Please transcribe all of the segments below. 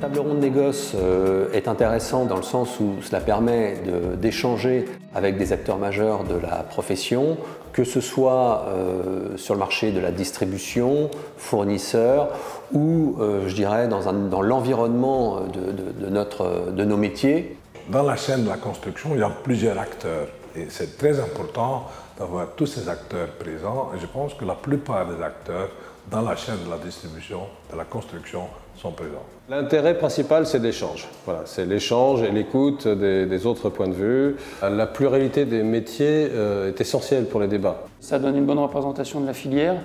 table ronde négoce est intéressant dans le sens où cela permet d'échanger avec des acteurs majeurs de la profession, que ce soit sur le marché de la distribution, fournisseurs, ou je dirais dans l'environnement de nos métiers. Dans la chaîne de la construction, il y a plusieurs acteurs et c'est très important d'avoir tous ces acteurs présents et je pense que la plupart des acteurs dans la chaîne de la distribution, de la construction, sont présents. L'intérêt principal, c'est l'échange. Voilà, c'est l'échange et l'écoute des autres points de vue. La pluralité des métiers est essentielle pour les débats. Ça donne une bonne représentation de la filière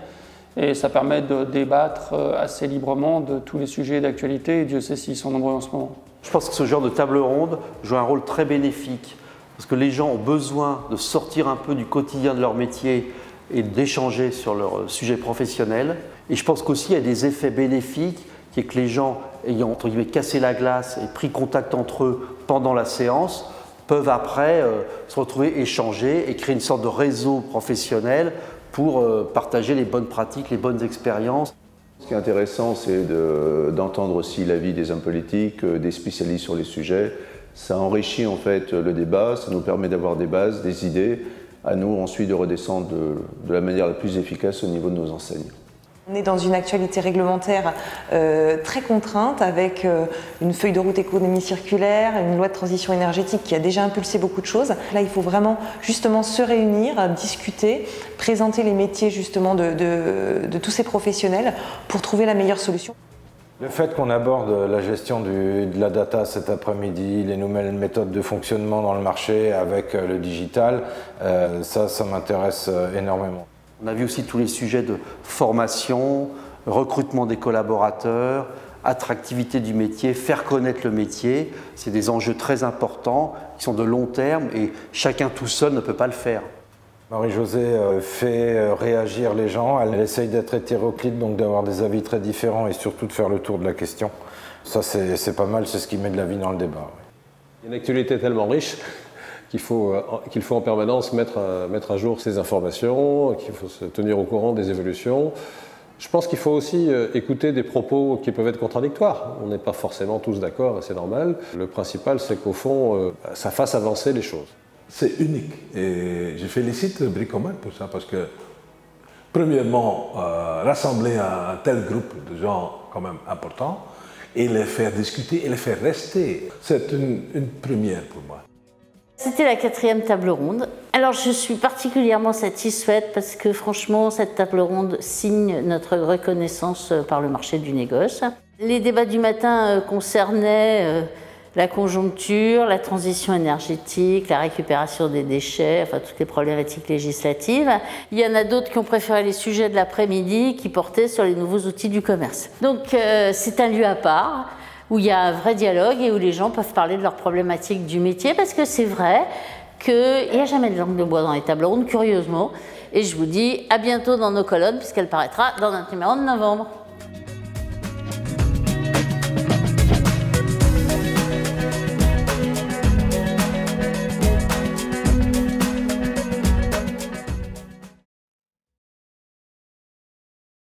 et ça permet de débattre assez librement de tous les sujets d'actualité et Dieu sait s'ils sont nombreux en ce moment. Je pense que ce genre de table ronde joue un rôle très bénéfique parce que les gens ont besoin de sortir un peu du quotidien de leur métier et d'échanger sur leur sujet professionnel. Et je pense qu'aussi il y a des effets bénéfiques qui est que les gens ayant entre guillemets cassé la glace et pris contact entre eux pendant la séance peuvent après se retrouver, échanger et créer une sorte de réseau professionnel pour partager les bonnes pratiques, les bonnes expériences. Ce qui est intéressant, c'est d'entendre aussi l'avis des hommes politiques, des spécialistes sur les sujets. Ça enrichit en fait le débat, ça nous permet d'avoir des bases, des idées, à nous ensuite de redescendre de la manière la plus efficace au niveau de nos enseignes. On est dans une actualité réglementaire très contrainte avec une feuille de route économie circulaire, une loi de transition énergétique qui a déjà impulsé beaucoup de choses. Là, il faut vraiment justement se réunir, discuter, présenter les métiers justement de tous ces professionnels pour trouver la meilleure solution. Le fait qu'on aborde la gestion de la data cet après-midi, les nouvelles méthodes de fonctionnement dans le marché avec le digital, ça m'intéresse énormément. On a vu aussi tous les sujets de formation, recrutement des collaborateurs, attractivité du métier, faire connaître le métier. C'est des enjeux très importants qui sont de long terme et chacun tout seul ne peut pas le faire. Marie-Josée fait réagir les gens, elle essaye d'être hétéroclite, donc d'avoir des avis très différents et surtout de faire le tour de la question. Ça c'est pas mal, c'est ce qui met de la vie dans le débat. Oui. Il y a une actualité tellement riche qu'il faut en permanence mettre à jour ces informations, qu'il faut se tenir au courant des évolutions. Je pense qu'il faut aussi écouter des propos qui peuvent être contradictoires. On n'est pas forcément tous d'accord et c'est normal. Le principal, c'est qu'au fond, ça fasse avancer les choses. C'est unique et je félicite Bricoman pour ça parce que, premièrement, rassembler un tel groupe de gens quand même importants et les faire discuter et les faire rester, c'est une première pour moi. C'était la 4e table ronde. Alors je suis particulièrement satisfaite parce que franchement cette table ronde signe notre reconnaissance par le marché du négoce. Les débats du matin concernaient la conjoncture, la transition énergétique, la récupération des déchets, enfin toutes les problématiques législatives. Il y en a d'autres qui ont préféré les sujets de l'après-midi qui portaient sur les nouveaux outils du commerce. Donc c'est un lieu à part où il y a un vrai dialogue et où les gens peuvent parler de leurs problématiques du métier parce que c'est vrai qu'il n'y a jamais de langue de bois dans les tables rondes, curieusement. Et je vous dis à bientôt dans nos colonnes puisqu'elle paraîtra dans notre numéro de novembre.